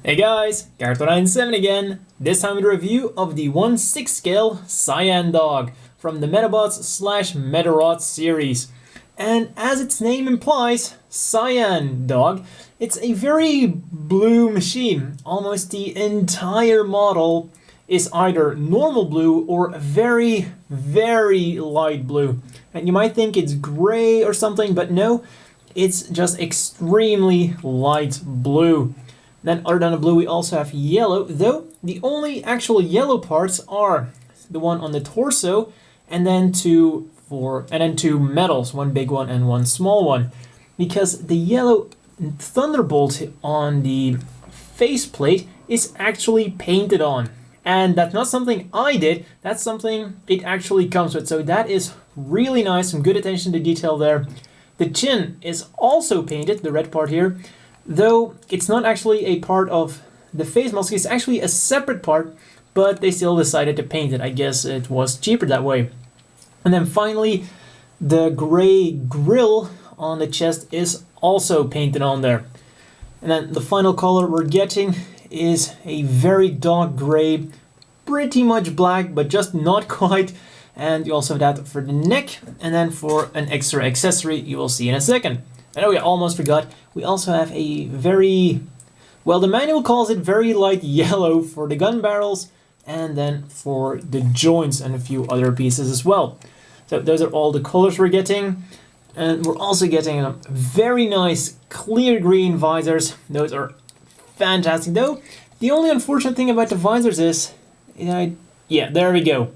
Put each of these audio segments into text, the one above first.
Hey guys, Carto97 again, this time with a review of the 1/6 scale Cyan Dog from the Metabots/Metarots series. And as its name implies, Cyan Dog, it's a very blue machine. Almost the entire model is either normal blue or very, very light blue. And you might think it's gray or something, but no, it's just extremely light blue. Then other than the blue we also have yellow, though the only actual yellow parts are the one on the torso and then two medals, one big one and one small one. Because the yellow thunderbolt on the faceplate is actually painted on. And that's not something I did, that's something it actually comes with. So that is really nice, some good attention to detail there. The chin is also painted, the red part here. Though it's not actually a part of the face mask, it's actually a separate part, but they still decided to paint it. I guess it was cheaper that way. And then finally, the gray grill on the chest is also painted on there. And then the final color we're getting is a very dark gray, pretty much black, but just not quite. And you also have that for the neck, and then for an extra accessory you will see in a second. I know we almost forgot, we also have a very, well, the manual calls it very light yellow for the gun barrels and then for the joints and a few other pieces as well. So those are all the colors we're getting. And we're also getting very nice clear green visors. Those are fantastic, though the only unfortunate thing about the visors is, yeah, there we go.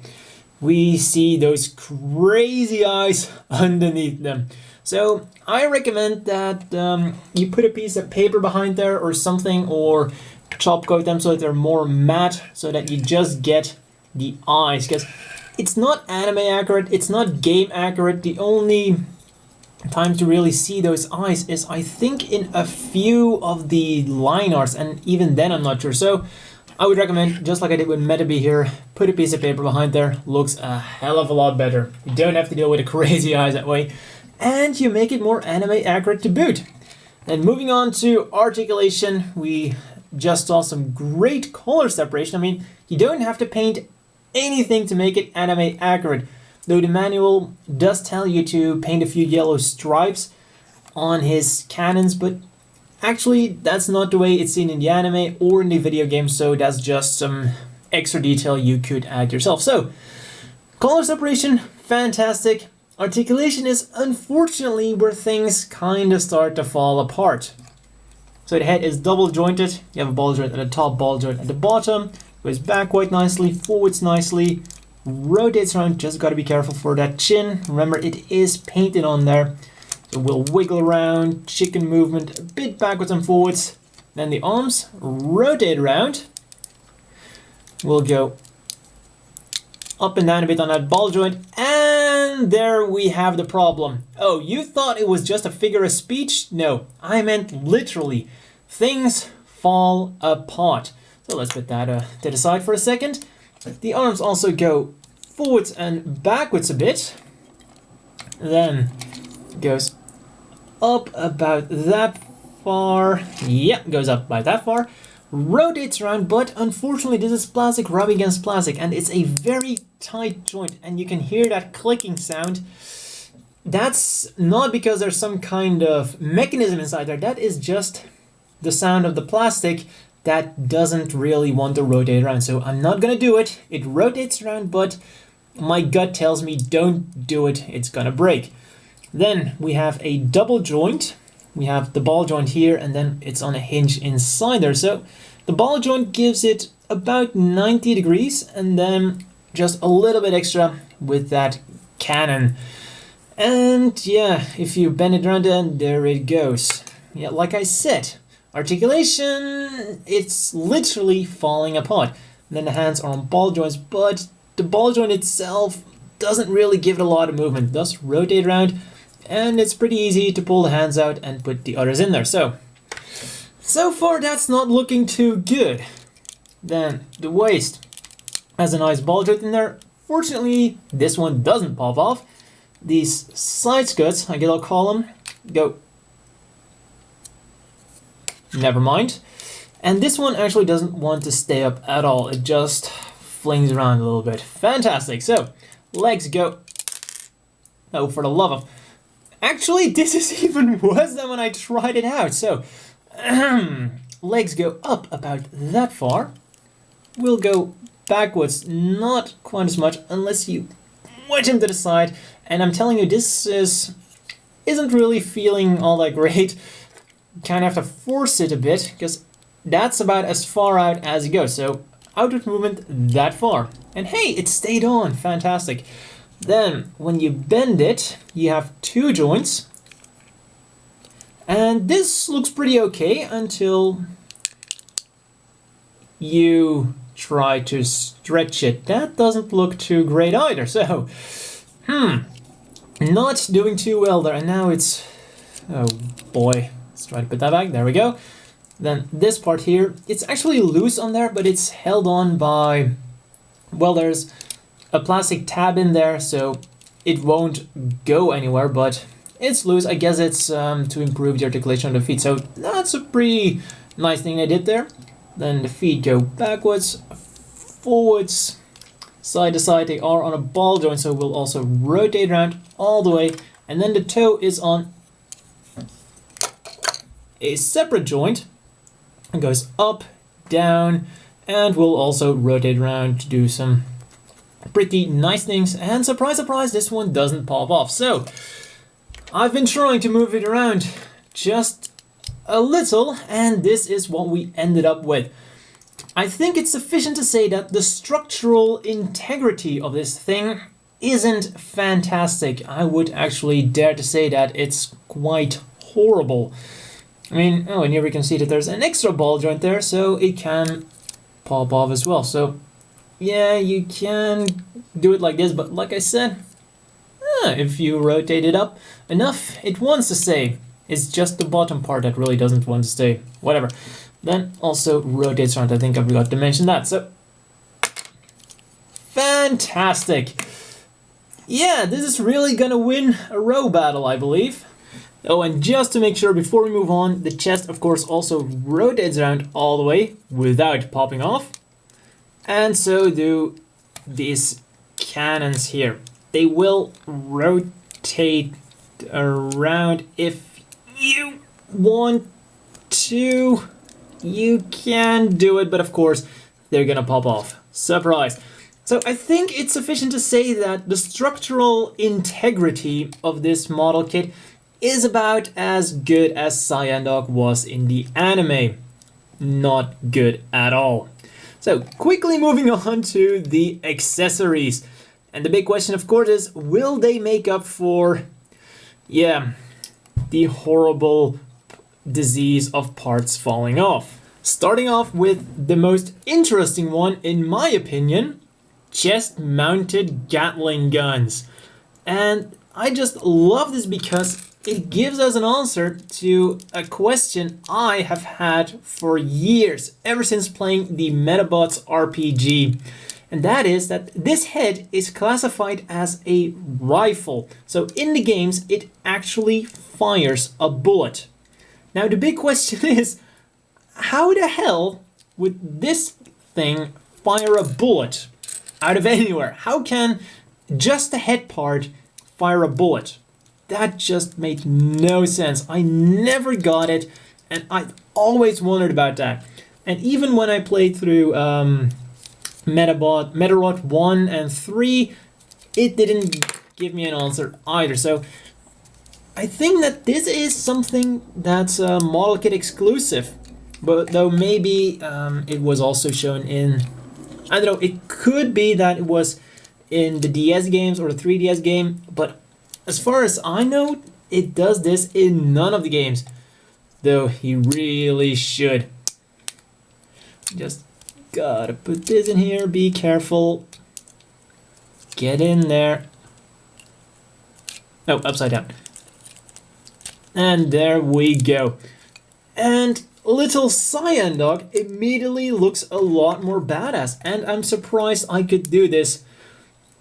We see those crazy eyes underneath them. So I recommend that you put a piece of paper behind there or something, or top coat them so that they're more matte, so that you just get the eyes. Because it's not anime accurate, it's not game accurate. The only time to really see those eyes is, I think, in a few of the line arts, and even then I'm not sure. So I would recommend, just like I did with Metabe here, put a piece of paper behind there. Looks a hell of a lot better. You don't have to deal with the crazy eyes that way. And you make it more anime accurate to boot. And moving on to articulation, we just saw some great color separation. I mean, you don't have to paint anything to make it anime accurate. Though the manual does tell you to paint a few yellow stripes on his cannons, but actually that's not the way it's seen in the anime or in the video game, so that's just some extra detail you could add yourself. So, color separation, fantastic. Articulation is unfortunately where things kind of start to fall apart. So the head is double jointed. You have a ball joint at the top, ball joint at the bottom. Goes back quite nicely, forwards nicely, rotates around. Just got to be careful for that chin. Remember, it is painted on there. It will wiggle around, chicken movement, a bit backwards and forwards. Then the arms rotate around. We'll go up and down a bit on that ball joint, and there we have the problem. Oh, you thought it was just a figure of speech? No, I meant literally. Things fall apart. So let's put that to the side for a second. The arms also go forwards and backwards a bit. Then it goes up about that far. Yeah, goes up by that far. Rotates around, but unfortunately this is plastic rubbing against plastic, and it's a very tight joint, and you can hear that clicking sound. That's not because there's some kind of mechanism inside there, that is just the sound of the plastic that doesn't really want to rotate around. So I'm not gonna do it. It rotates around, but my gut tells me don't do it, it's gonna break. Then we have a double joint. We have the ball joint here, and then it's on a hinge inside there. So the ball joint gives it about 90 degrees, and then just a little bit extra with that cannon. And yeah, if you bend it around, then there it goes. Yeah, like I said, articulation, it's literally falling apart. And then the hands are on ball joints, but the ball joint itself doesn't really give it a lot of movement. It does rotate around, and it's pretty easy to pull the hands out and put the others in there. So far that's not looking too good. Then the waist has a nice ball joint in there. Fortunately, this one doesn't pop off. These side skirts, I guess I'll call them, go. Never mind. And this one actually doesn't want to stay up at all. It just flings around a little bit. Fantastic. So, legs go. Oh, for the love of... Actually, this is even worse than when I tried it out. So, legs go up about that far. We'll go backwards, not quite as much, unless you wedge him to the side. And I'm telling you, this isn't really feeling all that great. Kind of have to force it a bit, because that's about as far out as it goes. So, outward movement that far. And hey, it stayed on. Fantastic. Then, when you bend it, you have two joints. And this looks pretty okay until you try to stretch it. That doesn't look too great either. So, not doing too well there. And now it's... Oh boy. Let's try to put that back. There we go. Then this part here, it's actually loose on there, but it's held on by... Well, there's a plastic tab in there, so it won't go anywhere, but it's loose. I guess it's to improve the articulation of the feet. So that's a pretty nice thing I did there. Then the feet go backwards, forwards, side to side. They are on a ball joint, so we'll also rotate around all the way. And then the toe is on a separate joint. It goes up, down, and we'll also rotate around to do some pretty nice things. And surprise, surprise, this one doesn't pop off. So I've been trying to move it around just a little, and this is what we ended up with. I think it's sufficient to say that the structural integrity of this thing isn't fantastic. I would actually dare to say that it's quite horrible. I mean, oh, and here we can see that there's an extra ball joint there, so it can pop off as well. So, yeah, you can do it like this, but like I said, if you rotate it up enough, it wants to stay. It's just the bottom part that really doesn't want to stay. Whatever. Then also rotates around. I think I forgot to mention that. So, fantastic. Yeah, this is really gonna win a row battle, I believe. Oh, and just to make sure before we move on, the chest, of course, also rotates around all the way without popping off. And so do these cannons here. They will rotate around if you want to. You can do it, but of course, they're gonna pop off. Surprise. So I think it's sufficient to say that the structural integrity of this model kit is about as good as Cyan Dog was in the anime. Not good at all. So quickly moving on to the accessories. And the big question, of course, is will they make up for, the horrible disease of parts falling off? Starting off with the most interesting one, in my opinion, chest-mounted Gatling guns. And I just love this because it gives us an answer to a question I have had for years, ever since playing the Metabots RPG. And that is that this head is classified as a rifle. So in the games, it actually fires a bullet. Now the big question is, how the hell would this thing fire a bullet out of anywhere? How can just the head part fire a bullet? That just made no sense. I never got it, and I always wondered about that. And even when I played through Medarot 1 and 3, it didn't give me an answer either. So I think that this is something that's model kit exclusive. But though maybe it was also shown in, I don't know, it could be that it was in the DS games or the 3DS game, but as far as I know, it does this in none of the games. Though he really should. Just gotta put this in here, be careful. Get in there. Oh, upside down. And there we go. And little Cyan Dog immediately looks a lot more badass. And I'm surprised I could do this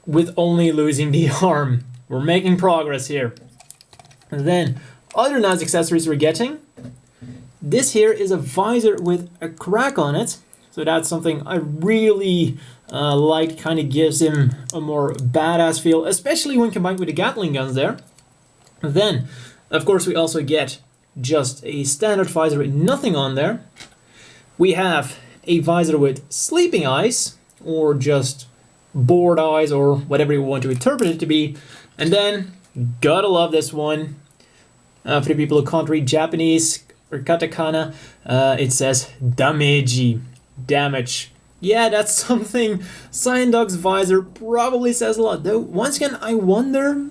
with only losing the arm. We're making progress here. And then, other nice accessories we're getting. this here is a visor with a crack on it. So that's something I really like. Kind of gives him a more badass feel, especially when combined with the Gatling guns there. Then, of course, we also get just a standard visor with nothing on there. We have a visor with sleeping eyes, or just bored eyes, or whatever you want to interpret it to be. And then, gotta love this one. For the people who can't read Japanese or katakana, it says dameji, damage. Yeah, that's something Cyan Dog's visor probably says a lot. Though, once again, I wonder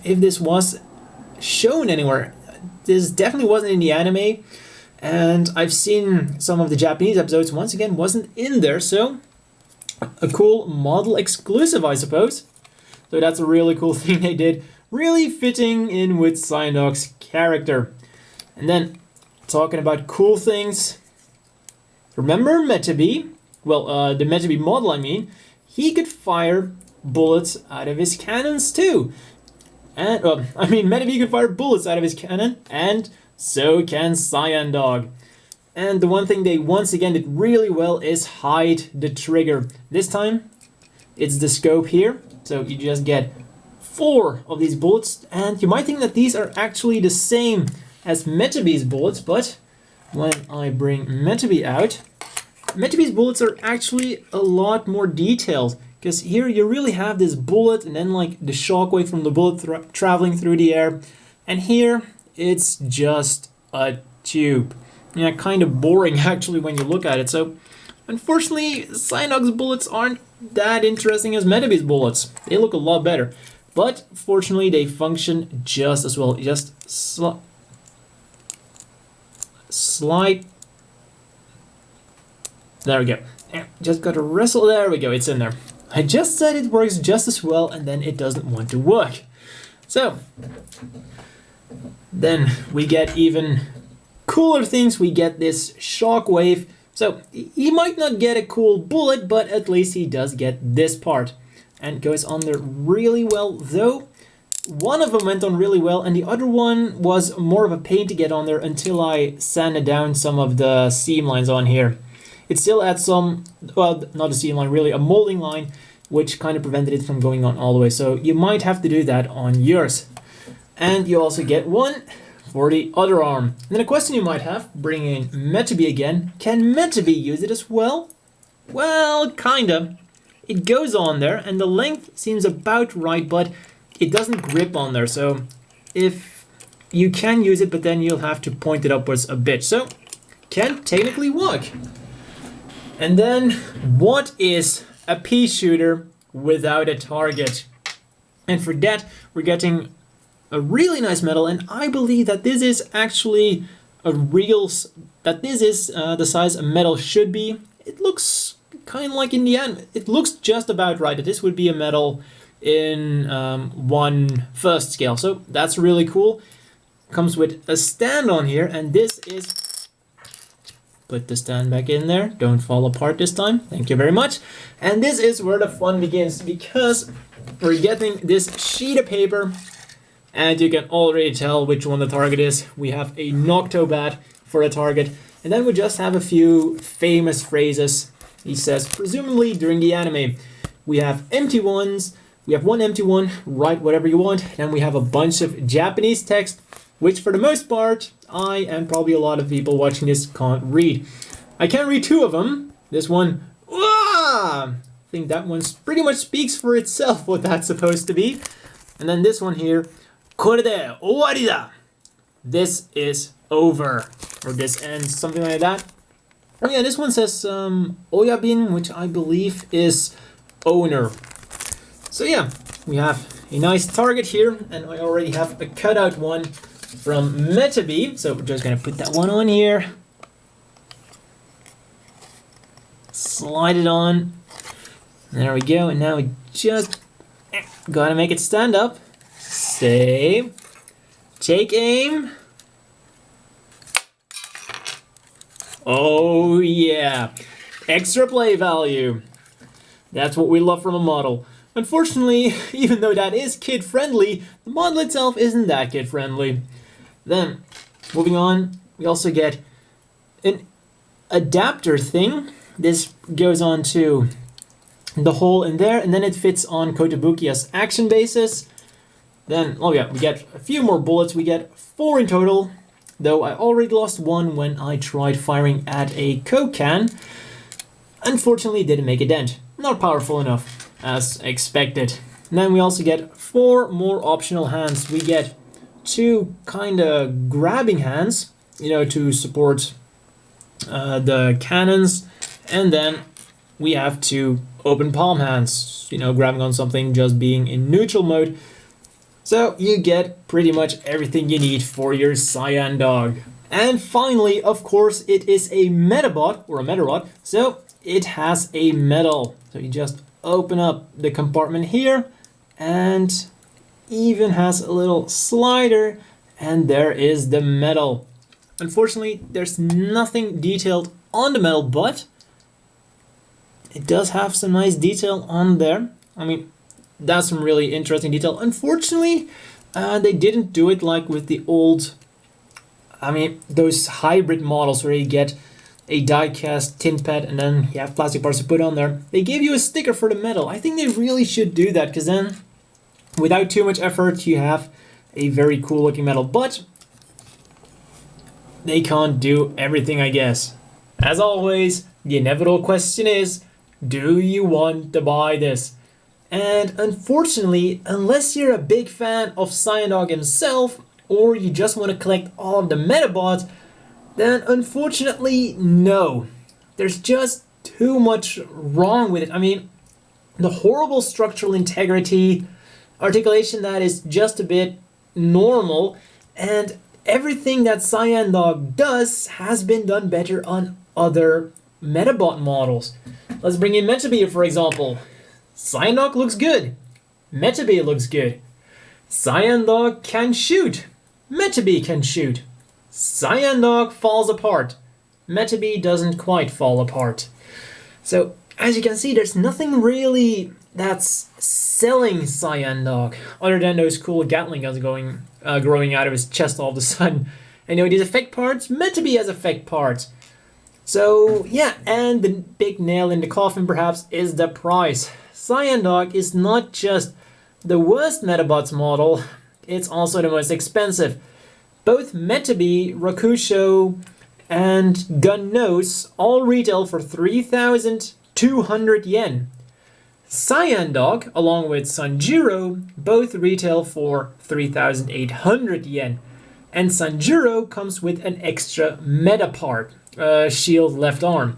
if this was shown anywhere. This definitely wasn't in the anime, and I've seen some of the Japanese episodes, once again, wasn't in there, so a cool model exclusive, I suppose. So that's a really cool thing they did, really fitting in with Cyan Dog's character. And then, talking about cool things, remember Metabee? Well, the Metabee model, I mean, he could fire bullets out of his cannons too. And, Metabee could fire bullets out of his cannon, and so can Cyan Dog. And the one thing they once again did really well is hide the trigger. This time, it's the scope here, so you just get 4 of these bullets, and you might think that these are actually the same as Metabee's bullets, but when I bring Metabee out, Metabee's bullets are actually a lot more detailed, because here you really have this bullet and then like the shockwave from the bullet traveling through the air, and here it's just a tube. Yeah, kind of boring actually when you look at it. So unfortunately, Cyan Dog's bullets aren't that interesting as Metabee's bullets. They look a lot better, but fortunately they function just as well. Just slide. There we go. Just gotta wrestle. There we go. It's in there. I just said it works just as well, and then it doesn't want to work. So then we get even cooler things. We get this shockwave. So he might not get a cool bullet, but at least he does get this part. And goes on there really well, though one of them went on really well, and the other one was more of a pain to get on there until I sanded down some of the seam lines on here. It still had some, well, not a seam line, really, a molding line, which kind of prevented it from going on all the way. So you might have to do that on yours. And you also get one for the other arm. And then a question you might have, bringing in Metabee again, can Metabee use it as well? Well, kinda. It goes on there, and the length seems about right, but it doesn't grip on there. So if you can use it, but then you'll have to point it upwards a bit. So can technically work. And then, what is a pea shooter without a target? And for that, we're getting a really nice medal, and I believe that this is actually the size a medal should be. It looks kind of like in the end, it looks just about right, that this would be a medal in 1/1 scale. So that's really cool. Comes with a stand on here, and this is, put the stand back in there, don't fall apart this time, thank you very much. And this is where the fun begins, because we're getting this sheet of paper, and you can already tell which one the target is. We have a Noctobat for a target, and then we just have a few famous phrases. He says, presumably during the anime, we have empty ones, we have one empty one, write whatever you want, then we have a bunch of Japanese text, which for the most part, I and probably a lot of people watching this can't read. I can read 2 of them. This one, I think that one pretty much speaks for itself what that's supposed to be. And then this one here, kore de owarii da. This is over, or this ends, something like that. Oh yeah, this one says oyabin, which I believe is owner. So yeah, we have a nice target here, and I already have a cutout one from Metabee, so we're just gonna put that one on here. Slide it on. There we go, and now we just gotta make it stand up. Save. Take aim. Oh yeah, extra play value. That's what we love from a model. Unfortunately, even though that is kid-friendly, the model itself isn't that kid-friendly. Then, moving on, We also get an adapter thing. This goes on to the hole in there, and then it fits on Kotobukiya's action bases. Then, oh yeah, we get a few more bullets. We get 4 in total, though I already lost 1 when I tried firing at a Coke can. Unfortunately, it didn't make a dent. Not powerful enough, as expected. And then we also get 4 more optional hands. We get 2 kind of grabbing hands, you know, to support the cannons, and then we have 2 open palm hands, you know, grabbing on something, just being in neutral mode. So you get pretty much everything you need for your Cyan Dog. And finally, of course, it is a Metabot, or a Metarot, so it has a medal. So you just open up the compartment here, and even has a little slider, and there is the medal. Unfortunately, there's nothing detailed on the medal, but it does have some nice detail on there. I mean, that's some really interesting detail. Unfortunately, they didn't do it like with the old, I mean, those hybrid models where you get a die-cast tin pad and then you have plastic parts to put on there. They gave you a sticker for the medal. I think they really should do that, because then, without too much effort, you have a very cool looking medal. But they can't do everything, I guess. As always, the inevitable question is, do you want to buy this? And unfortunately, unless you're a big fan of Cyan Dog himself, or you just want to collect all of the Metabots, then unfortunately, no. There's just too much wrong with it. I mean, the horrible structural integrity, articulation that is just a bit normal, and everything that Cyan Dog does has been done better on other Metabot models. Let's bring in Metabee, for example. Cyan Dog looks good. Metabee looks good. Cyan Dog can shoot. Metabee can shoot. Cyan Dog falls apart. Metabee doesn't quite fall apart. So, as you can see, there's nothing really that's selling Cyan Dog, other than those cool Gatling guns growing out of his chest all of a sudden. And you know, these effect parts, Metabee has effect parts. So, yeah, and the big nail in the coffin, perhaps, is the price. Cyan Dog is not just the worst Metabots model, it's also the most expensive. Both Metabee, Rakusho, and Gun Nose all retail for 3,200 yen. Cyan Dog, along with Sanjuro, both retail for 3,800 yen. And Sanjuro comes with an extra meta part, shield left arm.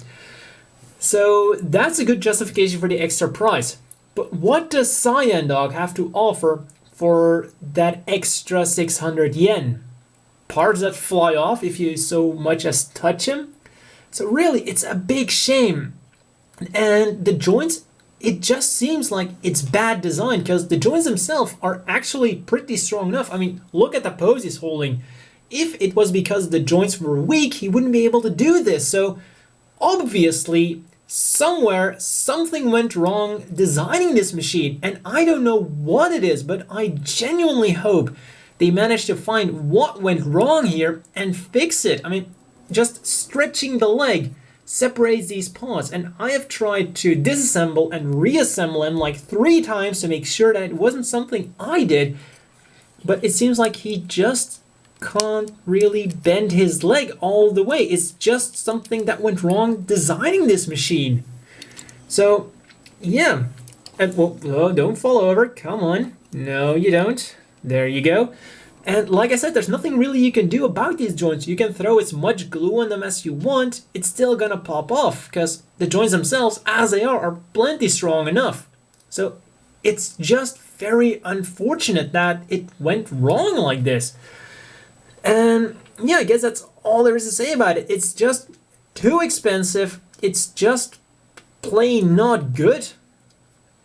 So that's a good justification for the extra price. But what does Cyan Dog have to offer for that extra 600 yen? Parts that fly off if you so much as touch him? So really, it's a big shame. And the joints, it just seems like it's bad design, because the joints themselves are actually pretty strong enough. I mean, look at the pose he's holding. If it was because the joints were weak, he wouldn't be able to do this. So obviously, somewhere, something went wrong designing this machine. And I don't know what it is, but I genuinely hope they managed to find what went wrong here and fix it. I mean, just stretching the leg separates these parts, and I have tried to disassemble and reassemble them like 3 times to make sure that it wasn't something I did, but it seems like he just can't really bend his leg all the way. It's just something that went wrong designing this machine. So, yeah. And, well, don't fall over. Come on. No, you don't. There you go. And like I said, there's nothing really you can do about these joints. You can throw as much glue on them as you want. It's still gonna pop off, because the joints themselves, as they are plenty strong enough. So it's just very unfortunate that it went wrong like this. And yeah, I guess that's all there is to say about it. It's just too expensive. It's just plain not good.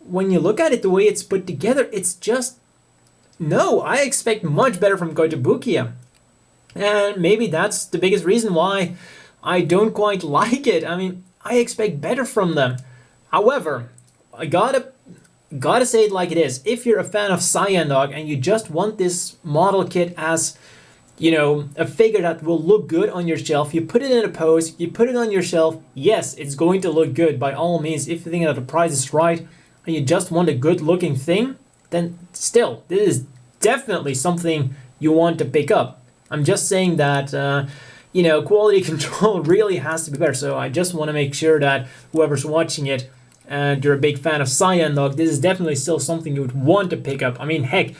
When you look at it the way it's put together, it's just, no, I expect much better from Kotobukiya. And maybe that's the biggest reason why I don't quite like it. I mean, I expect better from them. However, I gotta say it like it is. If you're a fan of Cyan Dog and you just want this model kit as you know, a figure that will look good on your shelf. You put it in a pose, you put it on your shelf. Yes, it's going to look good by all means. If you think that the price is right and you just want a good looking thing, then still, this is definitely something you want to pick up. I'm just saying that, you know, quality control really has to be better. So I just want to make sure that whoever's watching it and you're a big fan of Cyan Dog, this is definitely still something you would want to pick up. I mean, heck,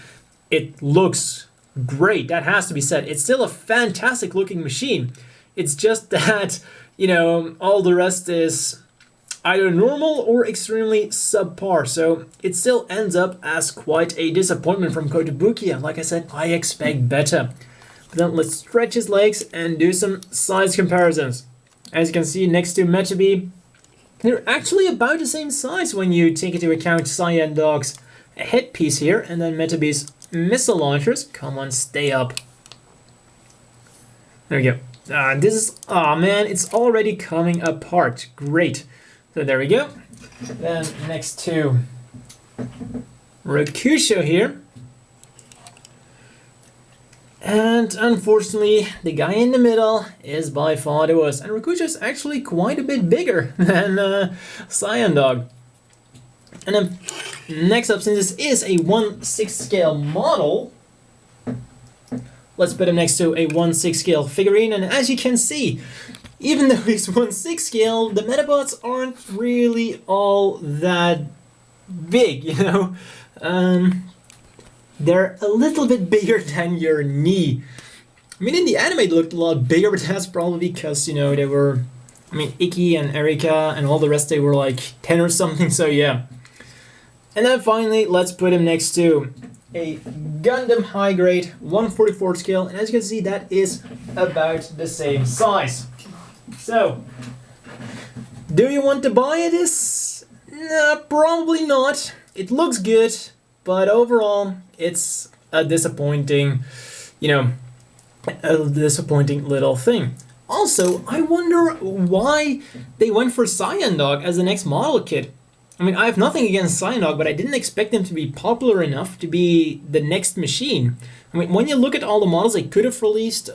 it looks great. That has to be said. It's still a fantastic looking machine. It's just that, you know, all the rest is either normal or extremely subpar. So it still ends up as quite a disappointment from Kotobukiya. Like I said, I expect better. But then let's stretch his legs and do some size comparisons. As you can see next to Metabee, they're actually about the same size when you take into account Cyan Dog's headpiece here and then Metabee's missile launchers. Come on, stay up. There we go. This is, oh man, it's already coming apart. Great. So there we go. Then next to Rokusho here. And unfortunately, the guy in the middle is by far the worst. And Rokusho is actually quite a bit bigger than Cyan Dog. And then next up, since this is a 1/6 scale model, let's put him next to a 1/6 scale figurine. And as you can see, even though he's 1/6 scale, the Metabots aren't really all that big, you know? They're a little bit bigger than your knee. I mean, in the anime, they looked a lot bigger, but that's probably because, you know, they were, I mean, Ikki and Erika and all the rest, they were like 10 or something, so yeah. And then finally, let's put him next to a Gundam high grade 1/44 scale, and as you can see, that is about the same size. So, do you want to buy this? Nah, probably not. It looks good, but overall, it's a disappointing, you know, a disappointing little thing. Also, I wonder why they went for Cyan Dog as the next model kit. I mean, I have nothing against Cyan Dog, but I didn't expect them to be popular enough to be the next machine. I mean, when you look at all the models they could have released,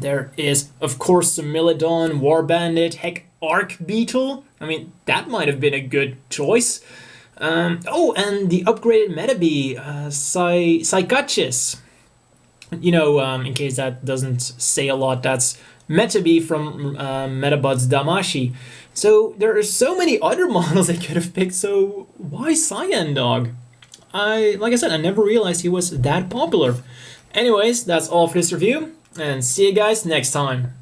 there is, of course, the Milidon, War Bandit, heck, Arc Beetle. I mean, that might have been a good choice. Oh, and the upgraded Metabee, Psychachis. You know, in case that doesn't say a lot, that's Metabee from Metabots Damashi. So there are so many other models they could have picked, so why Cyan Dog? Like I said, I never realized he was that popular. Anyways, that's all for this review, and see you guys next time.